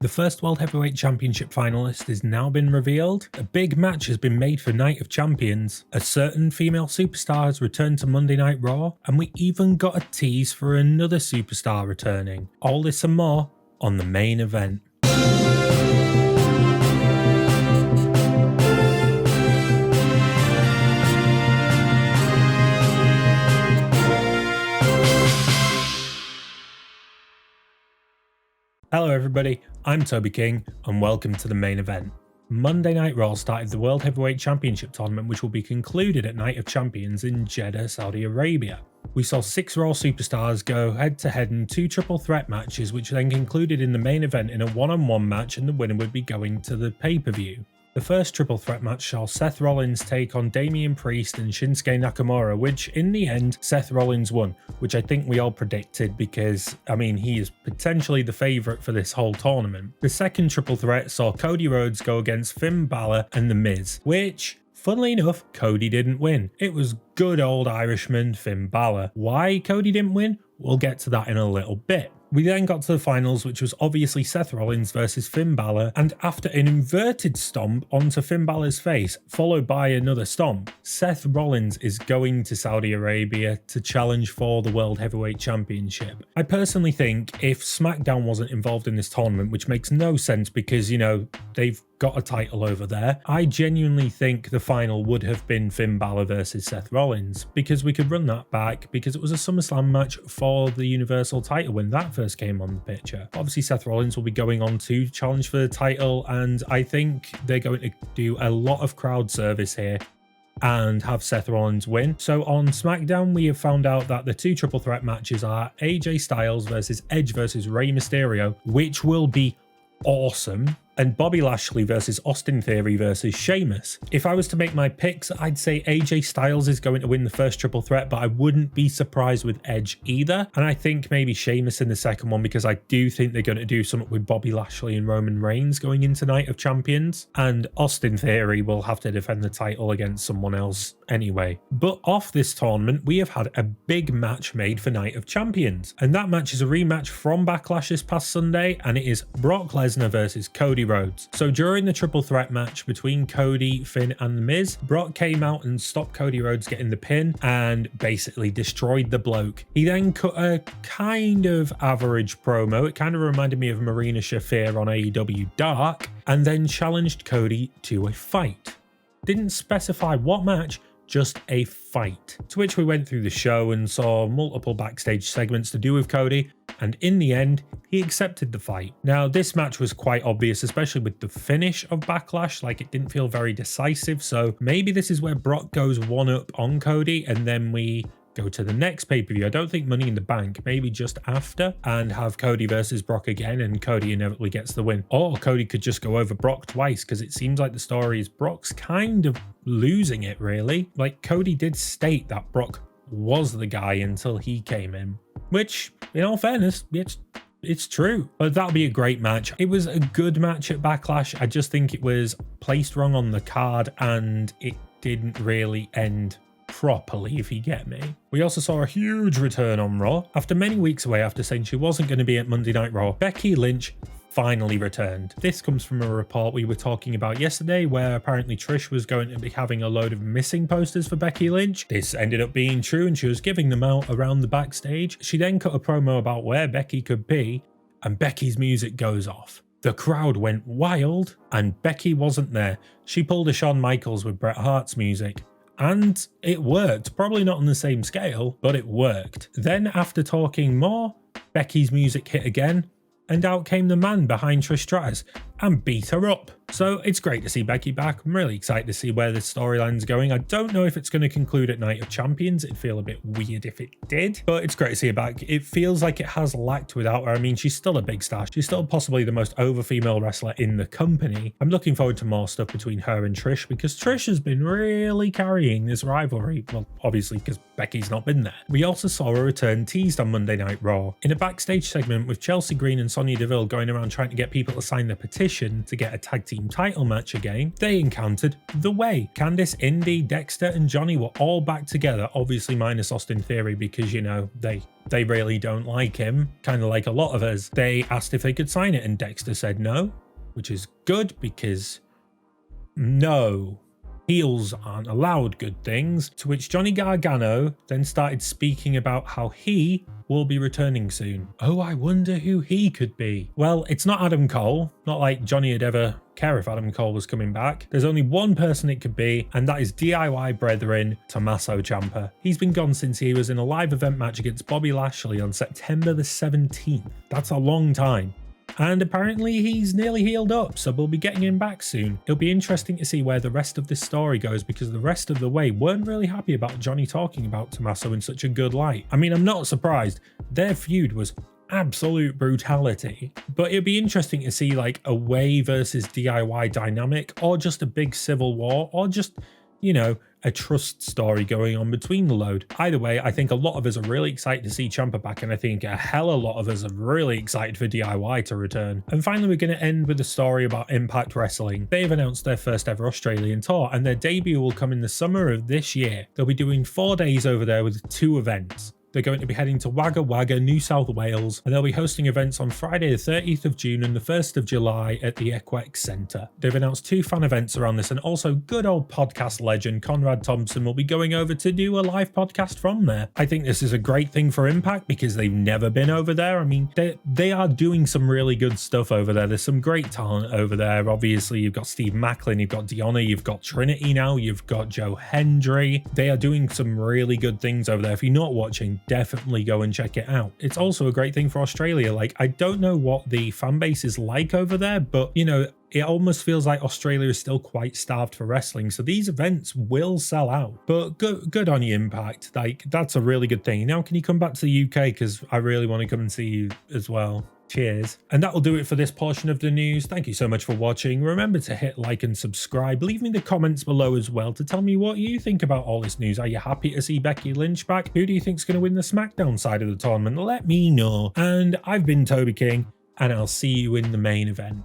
The first World Heavyweight Championship finalist has now been revealed, a big match has been made for Night of Champions, a certain female superstar has returned to Monday Night Raw, and we even got a tease for another superstar returning. All this and more on the main event. Hello everybody, I'm Toby King and welcome to the main event. Monday Night Raw started the World Heavyweight Championship tournament, which will be concluded at Night of Champions in Jeddah, Saudi Arabia. We saw 6 Raw superstars go head to head in 2 triple threat matches, which then concluded in the main event in a one-on-one match, and the winner would be going to the pay-per-view. The first triple threat match saw Seth Rollins take on Damian Priest and Shinsuke Nakamura, which in the end Seth Rollins won, which I think we all predicted because, he is potentially the favourite for this whole tournament. The second triple threat saw Cody Rhodes go against Finn Balor and The Miz, which, funnily enough, Cody didn't win. It was good old Irishman Finn Balor. Why Cody didn't win? We'll get to that in a little bit. We then got to the finals, which was obviously Seth Rollins versus Finn Balor, and after an inverted stomp onto Finn Balor's face, followed by another stomp, Seth Rollins is going to Saudi Arabia to challenge for the World Heavyweight Championship. I personally think if SmackDown wasn't involved in this tournament, which makes no sense because, they've got a title over there, I genuinely think the final would have been Finn Balor versus Seth Rollins, because we could run that back because it was a SummerSlam match for the Universal title when that first came on the picture. Obviously Seth Rollins will be going on to challenge for the title, and I think they're going to do a lot of crowd service here and have Seth Rollins win. So on SmackDown, we have found out that the 2 triple threat matches are AJ Styles versus Edge versus Rey Mysterio, which will be awesome, and Bobby Lashley versus Austin Theory versus Sheamus. If I was to make my picks, I'd say AJ Styles is going to win the first triple threat, but I wouldn't be surprised with Edge either. And I think maybe Sheamus in the second one, because I do think they're going to do something with Bobby Lashley and Roman Reigns going into Night of Champions. And Austin Theory will have to defend the title against someone else anyway. But off this tournament, we have had a big match made for Night of Champions. And that match is a rematch from Backlash this past Sunday, and it is Brock Lesnar versus Cody Rhodes. So during the triple threat match between Cody, Finn and The Miz, Brock came out and stopped Cody Rhodes getting the pin and basically destroyed the bloke. He then cut a kind of average promo. It kind of reminded me of Marina Shafir on AEW Dark, and then challenged Cody to a fight. Didn't specify what match, just a fight. To which we went through the show and saw multiple backstage segments to do with Cody, and in the end, he accepted the fight. Now, this match was quite obvious, especially with the finish of Backlash, like it didn't feel very decisive, so maybe this is where Brock goes 1-up on Cody, and then we go to the next pay-per-view. I don't think Money in the Bank, maybe just after, and have Cody versus Brock again, and Cody inevitably gets the win. Or Cody could just go over Brock twice, because it seems like the story is Brock's kind of losing it, really. Like, Cody did state that Brock was the guy until he came in, which, in all fairness, it's true. But that'll be a great match. It was a good match at Backlash. I just think it was placed wrong on the card, and it didn't really end properly, if you get me. We also saw a huge return on Raw. After many weeks away after saying she wasn't going to be at Monday Night Raw, Becky Lynch finally returned. This comes from a report we were talking about yesterday, where apparently Trish was going to be having a load of missing posters for Becky Lynch. This ended up being true, and she was giving them out around the backstage. She then cut a promo about where Becky could be, and Becky's music goes off. The crowd went wild, and Becky wasn't there. She pulled a Shawn Michaels with Bret Hart's music. And it worked. Probably not on the same scale, but it worked. Then after talking more, Becky's music hit again, and out came the man behind Trish Stratus and beat her up. So it's great to see Becky back. I'm really excited to see where the storyline's going. I don't know if it's going to conclude at Night of Champions. It'd feel a bit weird if it did, but it's great to see her back. It feels like it has lacked without her. She's still a big star. She's still possibly the most over female wrestler in the company. I'm looking forward to more stuff between her and Trish, because Trish has been really carrying this rivalry. Well, obviously, because Becky's not been there. We also saw a return teased on Monday Night Raw in a backstage segment with Chelsea Green and Sonya Deville going around trying to get people to sign the petition. competition to get a tag team title match again, they encountered The Way. Candice, Indy, Dexter and Johnny were all back together, obviously minus Austin Theory because, you know, they really don't like him, kind of like a lot of us. They asked if they could sign it and Dexter said no, which is good because no, heels aren't allowed good things, to which Johnny Gargano then started speaking about how he will be returning soon. Oh, I wonder who he could be. Well, it's not Adam Cole. Not like Johnny would ever care if Adam Cole was coming back. There's only one person it could be, and that is DIY brethren Tommaso Ciampa. He's been gone since he was in a live event match against Bobby Lashley on September the 17th. That's a long time. And apparently he's nearly healed up, so we'll be getting him back soon. It'll be interesting to see where the rest of this story goes because the rest of the way weren't really happy about Johnny talking about Tommaso in such a good light. I mean, I'm not surprised. Their feud was absolute brutality, but it'd be interesting to see like a Way versus DIY dynamic, or just a big civil war, or just, you know, a trust story going on between the load. Either way, I think a lot of us are really excited to see Ciampa back, and I think a hell of a lot of us are really excited for DIY to return. And finally, we're going to end with a story about Impact Wrestling. They've announced their first ever Australian tour, and their debut will come in the summer of this year. They'll be doing 4 days over there with 2 events. They're going to be heading to Wagga Wagga, New South Wales, and they'll be hosting events on Friday the 30th of June and the 1st of July at the Equex Centre. They've announced 2 fan events around this, and also good old podcast legend Conrad Thompson will be going over to do a live podcast from there. I think this is a great thing for Impact because they've never been over there. I mean, they are doing some really good stuff over there. There's some great talent over there. Obviously, you've got Steve Macklin, you've got Deonna, you've got Trinity now, you've got Joe Hendry. They are doing some really good things over there. If you're not watching, definitely go and check it out. It's also a great thing for Australia. Like, I don't know what the fan base is like over there, but you know, it almost feels like Australia is still quite starved for wrestling, so these events will sell out. But good on you, Impact. Like, that's a really good thing. Now, can you come back to the UK? Because I really want to come and see you as well. Cheers. And that will do it for this portion of the news. Thank you so much for watching. Remember to hit like and subscribe. Leave me the comments below as well to tell me what you think about all this news. Are you happy to see Becky Lynch back? Who do you think is going to win the SmackDown side of the tournament? Let me know. And I've been Toby King, and I'll see you in the main event.